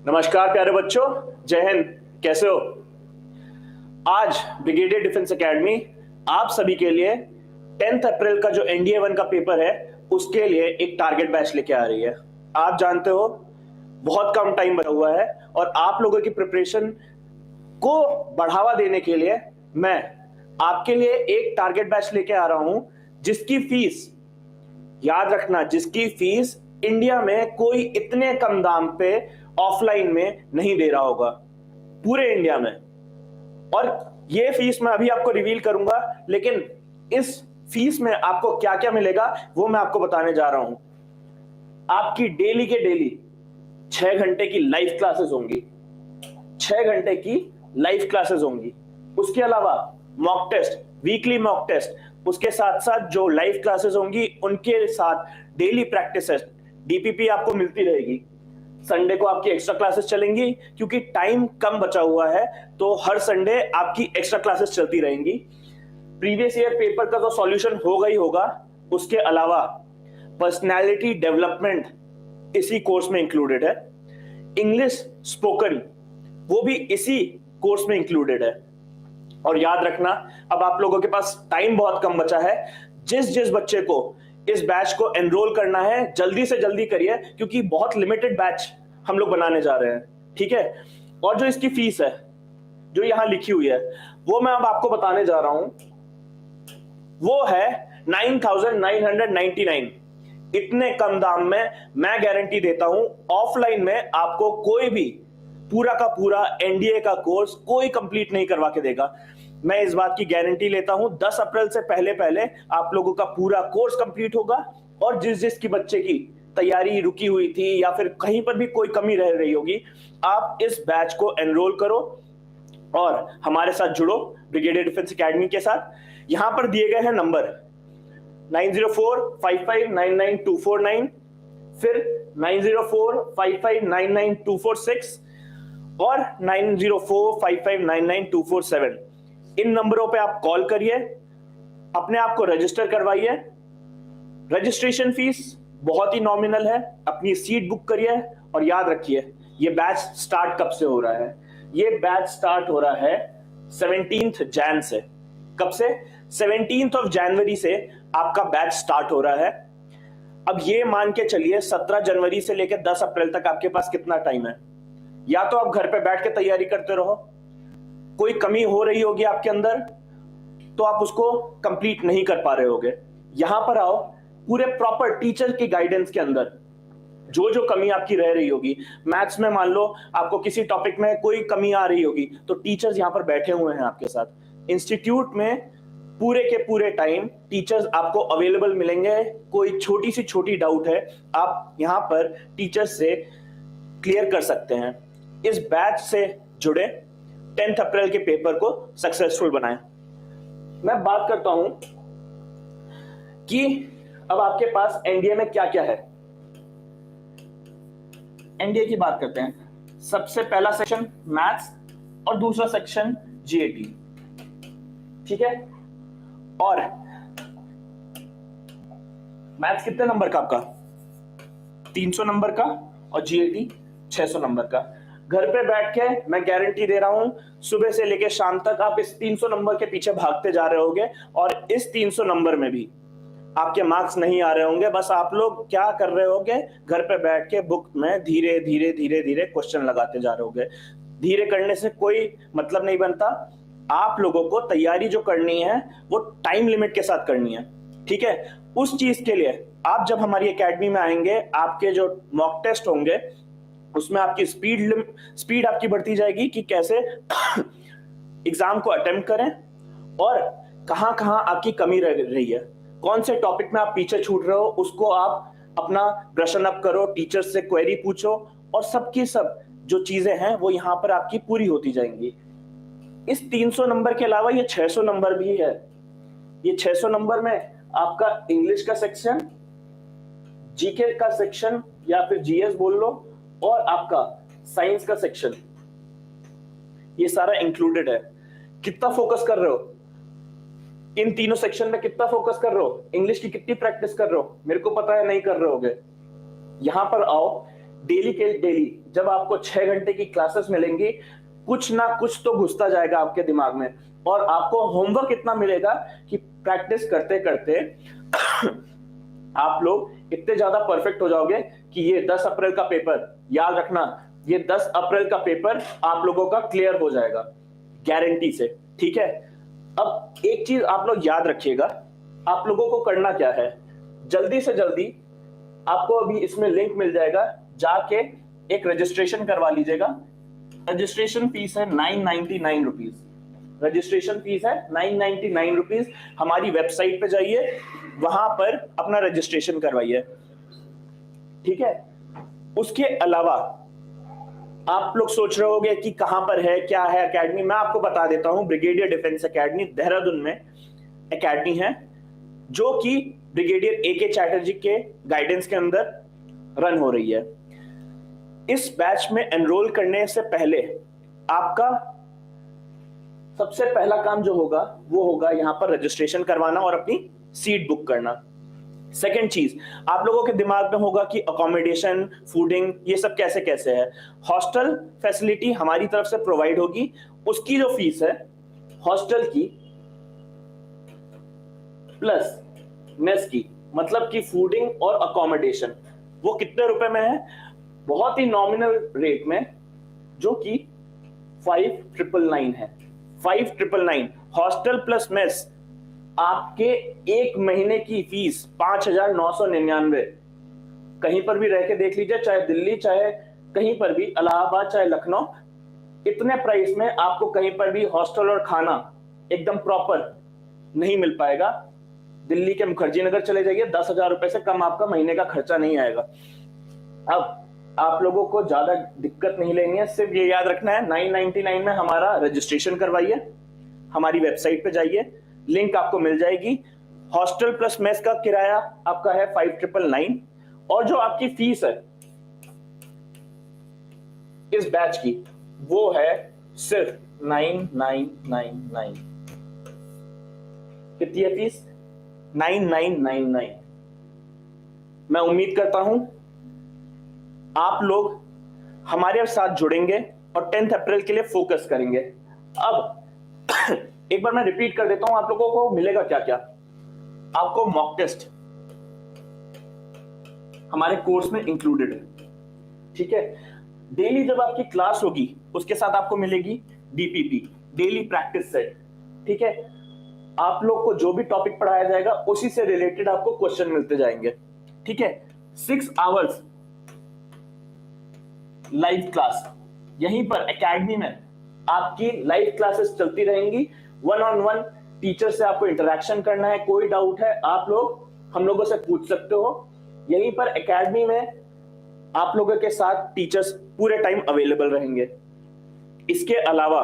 नमस्कार प्यारे बच्चों, जय हिंद। कैसे हो? आज ब्रिगेडियर डिफेंस एकेडमी आप सभी के लिए 10 अप्रैल का जो एनडीए 1 का पेपर है उसके लिए एक टारगेट बैच लेके आ रही है। आप जानते हो बहुत कम टाइम बचा हुआ है और आप लोगों की प्रिपरेशन को बढ़ावा देने के लिए मैं आपके लिए एक टारगेट बैच लेके आ रहा हूं जिसकी फीस, याद रखना, जिसकी फीस इंडिया में कोई इतने कम दाम पे ऑफलाइन में नहीं दे रहा होगा पूरे इंडिया में। और ये फीस मैं अभी आपको रिवील करूंगा, लेकिन इस फीस में आपको क्या क्या मिलेगा वो मैं आपको बताने जा रहा हूं। आपकी डेली के डेली 6 घंटे की लाइव क्लासेस होंगी, 6 घंटे की लाइव क्लासेस होंगी। उसके अलावा mock test, weekly mock test, उसके साथ साथ जो लाइव क्लासेस होंगी उनके साथ डेली प्रैक्टिस डीपीपी आपको मिलती रहेगी। संडे को आपकी एक्स्ट्रा क्लासेस चलेंगी क्योंकि टाइम कम बचा हुआ है, तो हर संडे आपकी एक्स्ट्रा क्लासेस चलती रहेंगी। प्रीवियस ईयर पेपर का तो सॉल्यूशन होगा ही होगा, उसके अलावा पर्सनालिटी डेवलपमेंट इसी कोर्स में इंक्लूडेड है। इंग्लिश स्पोकन वो भी इसी कोर्स में इंक्लूडेड है। और याद रखना, अब आप लोगों के पास टाइम बहुत कम बचा है। जिस जिस बच्चे को इस बैच को एनरोल करना है जल्दी से जल्दी करिए, क्योंकि बहुत लिमिटेड बैच हम लोग बनाने जा रहे हैं, ठीक है। और जो इसकी फीस है जो यहां लिखी हुई है वो मैं अब आपको बताने जा रहा हूं, वो है 9,999। इतने कम दाम में मैं गारंटी देता हूं ऑफलाइन में आपको कोई भी पूरा का पूरा एनडीए का कोर्स कोई कंप्लीट नहीं करवा के देगा। मैं इस बात की गारंटी लेता हूं 10 अप्रैल से पहले पहले आप लोगों का पूरा कोर्स कंप्लीट होगा। और जिस जिसकी बच्चे की तैयारी रुकी हुई थी या फिर कहीं पर भी कोई कमी रह रही होगी, आप इस बैच को एनरोल करो और हमारे साथ जुड़ो ब्रिगेडियर डिफेंस एकेडमी के साथ। यहां पर दिए गए हैं नंबर 9045599249, फिर 9045599246 और 9045599247। इन नंबरों पे आप कॉल करिए, अपने आप को रजिस्टर करवाइए। रजिस्ट्रेशन फीस बहुत ही नॉमिनल है, अपनी सीट बुक करिए। और याद रखिए ये बैच स्टार्ट कब से हो रहा है? ये बैच स्टार्ट हो रहा है 17 जैन से। कब से? 17 जनवरी से आपका बैच स्टार्ट हो रहा है। अब ये मान के चलिए 17 जनवरी से लेकर 10 अप्रैल तक आपके पास कितना टाइम है? या तो आप घर पे बैठ के तैयारी करते रहो, कोई कमी हो रही होगी आपके अंदर तो आप उसको कंप्लीट नहीं कर पा रहे होगे। यहां पर आओ, पूरे प्रॉपर टीचर की गाइडेंस के अंदर जो जो कमी आपकी रह रही होगी, मैथ्स में मान लो आपको किसी टॉपिक में कोई कमी आ रही होगी तो टीचर्स यहां पर बैठे हुए हैं आपके साथ। इंस्टीट्यूट में पूरे के पूरे टाइम टीचर्स आपको अवेलेबल मिलेंगे। कोई छोटी सी छोटी डाउट है आप यहां पर टीचर्स से क्लियर कर सकते हैं। इस बैच से जुड़े 10 अप्रैल के पेपर को सक्सेसफुल बनाएं। मैं बात करता हूं कि अब आपके पास एनडीए में क्या क्या है। एनडीए की बात करते हैं। सबसे पहला सेक्शन मैथ्स और दूसरा सेक्शन जीएटी, ठीक है। और मैथ्स कितने नंबर का आपका? 300 नंबर का और जीएटी 600 नंबर का। घर पे बैठ के मैं गारंटी दे रहा हूं सुबह से लेकर शाम तक आप इस 300 नंबर के पीछे भागते जा रहे होगे और इस 300 नंबर में भी आपके मार्क्स नहीं आ रहे होंगे। बस आप लोग क्या कर रहे होगे, घर पे बैठ के बुक में धीरे धीरे धीरे धीरे क्वेश्चन लगाते जा रहे होगे। धीरे करने से कोई मतलब नहीं बनता। आप लोगों को तैयारी जो करनी है वो टाइम लिमिट के साथ करनी है, ठीक है। उस चीज के लिए आप जब हमारी एकेडमी में आएंगे, आपके जो मॉक टेस्ट होंगे उसमें आपकी स्पीड आपकी बढ़ती जाएगी कि कैसे एग्जाम को अटेम्प्ट करें और कहां कहां आपकी कमी रह रही है, कौन से टॉपिक में आप पीछे छूट रहे हो उसको आप अपना ब्रशन अप करो, टीचर से क्वेरी पूछो और सबकी सब जो चीजें हैं वो यहां पर आपकी पूरी होती जाएंगी। इस 300 नंबर के अलावा ये 600 नंबर भी है। ये 600 नंबर में आपका इंग्लिश का सेक्शन, जीके का सेक्शन या फिर जीएस बोल लो, और आपका साइंस का सेक्शन, ये सारा इंक्लूडेड है। कितना फोकस कर रहे हो इन तीनों सेक्शन में? कितना फोकस कर रहे हो? इंग्लिश की कितनी प्रैक्टिस कर रहे हो? मेरे को पता है नहीं कर रहे होगे। यहां पर आओ, डेली के डेली जब आपको 6 घंटे की क्लासेस मिलेंगी, कुछ ना कुछ तो घुसता जाएगा आपके दिमाग में, और आपको होमवर्क इतना मिलेगा कि प्रैक्टिस करते करते आप लोग इतने ज्यादा परफेक्ट हो जाओगे कि ये 10 अप्रैल का पेपर, याद रखना, ये 10 अप्रैल का पेपर आप लोगों का क्लियर हो जाएगा गारंटी से, ठीक है। अब एक चीज आप लोग याद रखिएगा, आप लोगों को करना क्या है, जल्दी से जल्दी आपको अभी इसमें लिंक मिल जाएगा, जाके एक रजिस्ट्रेशन करवा लीजिएगा। रजिस्ट्रेशन फीस है 999 रुपीज, रजिस्ट्रेशन फीस है 999 रुपीज। हमारी वेबसाइट पे जाइए, वहां पर अपना रजिस्ट्रेशन करवाइए, ठीक है। उसके अलावा आप लोग सोच रहे होंगे कि कहां पर है, क्या है एकेडमी, मैं आपको बता देता हूं। ब्रिगेडियर डिफेंस एकेडमी देहरादून में एकेडमी है, जो कि ब्रिगेडियर AK चैटर्जी के गाइडेंस के अंदर रन हो रही है। इस बैच में एनरोल करने से पहले आपका सबसे पहला काम जो होगा वो होगा यहाँ पर रजिस्ट्रेशन करवाना और अपनी सीट बुक करना। सेकेंड चीज, आप लोगों के दिमाग में होगा कि अकोमोडेशन, फूडिंग, ये सब कैसे कैसे है। हॉस्टल फैसिलिटी हमारी तरफ से प्रोवाइड होगी। उसकी जो फीस है हॉस्टल की प्लस मेस की, मतलब कि फूडिंग और अकोमोडेशन, वो कितने रुपए में है, बहुत ही नॉमिनल रेट में, जो कि 5999 है। 5999 हॉस्टल प्लस मेस, आपके एक महीने की फीस 5999। कहीं पर भी रह के देख लीजिए, चाहे दिल्ली, चाहे कहीं पर भी, इलाहाबाद, चाहे लखनऊ, इतने प्राइस में आपको कहीं पर भी हॉस्टल और खाना एकदम प्रॉपर नहीं मिल पाएगा। दिल्ली के मुखर्जी नगर चले जाइए, 10,000 रुपए से कम आपका महीने का खर्चा नहीं आएगा। अब आप लोगों को ज्यादा दिक्कत नहीं लेनी है, सिर्फ ये याद रखना है 999 में हमारा रजिस्ट्रेशन करवाइए, हमारी वेबसाइट पे जाइए, लिंक आपको मिल जाएगी। हॉस्टल प्लस मेस का किराया आपका है 5999, और जो आपकी फीस है इस बैच की वो है सिर्फ 9999। कितनी है फीस? 9999। मैं उम्मीद करता हूं आप लोग हमारे साथ जुड़ेंगे और 10 अप्रैल के लिए फोकस करेंगे। अब एक बार मैं रिपीट कर देता हूं, आप लोगों को मिलेगा क्या क्या। आपको मॉक टेस्ट हमारे कोर्स में इंक्लूडेड है, ठीक है। डेली जब आपकी क्लास होगी उसके साथ आपको मिलेगी DPP, डेली प्रैक्टिस सेट, ठीक है। आप लोग को जो भी टॉपिक पढ़ाया जाएगा उसी से रिलेटेड आपको क्वेश्चन मिलते जाएंगे, ठीक है। 6 आवर्स लाइव क्लास, यहीं पर एकेडमी में आपकी लाइव क्लासेस चलती रहेंगी। 1-on-1 टीचर से आपको इंटरेक्शन करना है, कोई डाउट है आप लोग हम लोगों से पूछ सकते हो। यहीं पर एकेडमी में आप लोगों के साथ टीचर्स पूरे टाइम अवेलेबल रहेंगे। इसके अलावा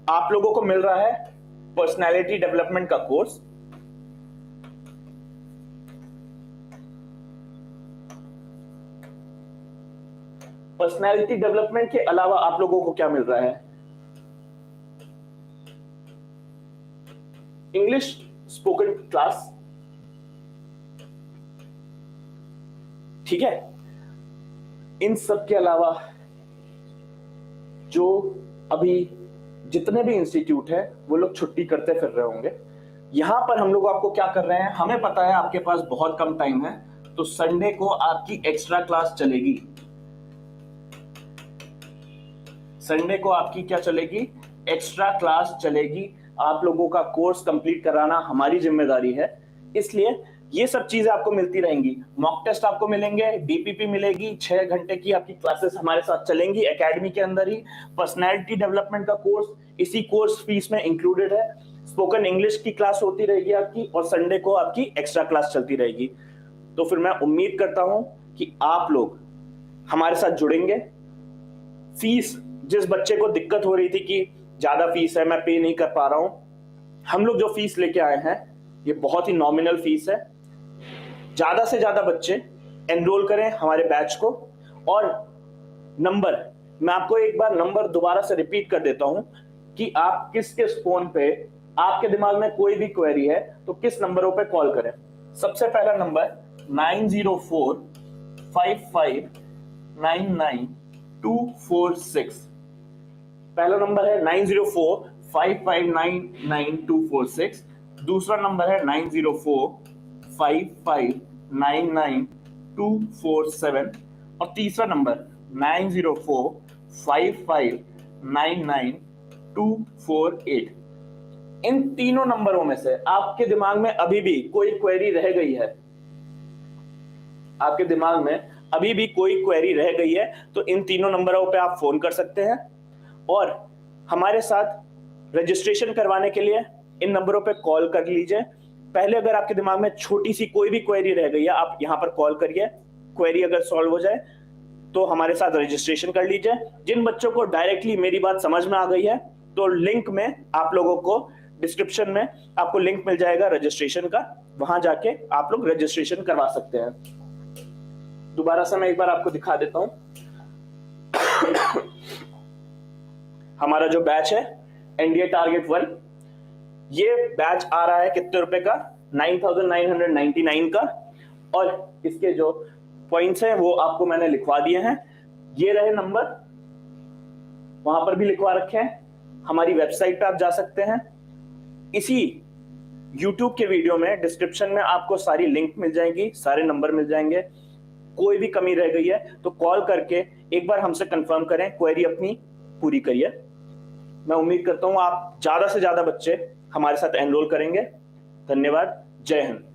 आप लोगों को मिल रहा है पर्सनालिटी डेवलपमेंट का कोर्स, पर्सनालिटी डेवलपमेंट के अलावा आप लोगों को क्या मिल रहा है, इंग्लिश स्पोकन क्लास, ठीक है। इन सब के अलावा जो अभी जितने भी इंस्टीट्यूट है वो लोग छुट्टी करते फिर रहे होंगे, यहां पर हम लोग आपको क्या कर रहे हैं, हमें पता है आपके पास बहुत कम टाइम है, तो संडे को आपकी एक्स्ट्रा क्लास चलेगी। संडे को आपकी क्या चलेगी, एक्स्ट्रा क्लास चलेगी। आप लोगों का कोर्स कंप्लीट कराना हमारी जिम्मेदारी है, इसलिए ये सब चीजें आपको मिलती रहेंगी। मॉक टेस्ट आपको मिलेंगे, DPP मिलेगी, 6 घंटे की आपकी क्लासेस हमारे साथ चलेंगी एकेडमी के अंदर ही। पर्सनैलिटी डेवलपमेंट का कोर्स इसी कोर्स फीस में इंक्लूडेड है। स्पोकन इंग्लिश की क्लास होती रहेगी आपकी, और संडे को आपकी एक्स्ट्रा क्लास चलती रहेगी। तो फिर मैं उम्मीद करता हूं कि आप लोग हमारे साथ जुड़ेंगे। फीस, जिस बच्चे को दिक्कत हो रही थी कि ज्यादा फीस है, मैं पे नहीं कर पा रहा हूं, हम लोग जो फीस लेके आए हैं ये बहुत ही नॉमिनल फीस है। ज्यादा से ज्यादा बच्चे एनरोल करें हमारे बैच को। और नंबर, मैं आपको एक बार नंबर दोबारा से रिपीट कर देता हूं कि आप किस किस फोन पे, आपके दिमाग में कोई भी क्वेरी है तो किस नंबरों पे कॉल करें। सबसे पहला नंबर 90455 99246। पहला नंबर है 9045599246, दूसरा नंबर है 9045599247 और तीसरा नंबर 9045599248। इन तीनों नंबरों में से आपके दिमाग में अभी भी कोई क्वेरी रह गई है, आपके दिमाग में अभी भी कोई क्वेरी रह गई है, तो इन तीनों नंबरों पे आप फोन कर सकते हैं और हमारे साथ रजिस्ट्रेशन करवाने के लिए इन नंबरों पे कॉल कर लीजिए। पहले अगर आपके दिमाग में छोटी सी कोई भी क्वेरी रह गई है, आप यहां पर कॉल करिए, क्वेरी अगर सॉल्व हो जाए तो हमारे साथ रजिस्ट्रेशन कर लीजिए। जिन बच्चों को डायरेक्टली मेरी बात समझ में आ गई है, तो लिंक में आप लोगों को डिस्क्रिप्शन में आपको लिंक मिल जाएगा रजिस्ट्रेशन का, वहां जाके आप लोग रजिस्ट्रेशन करवा सकते हैं। दोबारा से मैं एक बार आपको दिखा देता हूं। हमारा जो बैच है एनडीए टारगेट 1, ये बैच आ रहा है कितने रुपए का? 9999 का। और इसके जो पॉइंट्स हैं वो आपको मैंने लिखवा दिए हैं। ये रहे नंबर, वहां पर भी लिखवा रखे हैं। हमारी वेबसाइट पे आप जा सकते हैं। इसी YouTube के वीडियो में डिस्क्रिप्शन में आपको सारी लिंक मिल जाएंगी, सारे नंबर मिल जाएंगे। कोई भी कमी रह गई है तो कॉल करके एक बार हमसे कंफर्म करें, क्वेरी अपनी पूरी करिए। मैं उम्मीद करता हूं आप ज्यादा से ज्यादा बच्चे हमारे साथ एनरोल करेंगे। धन्यवाद। जय हिंद।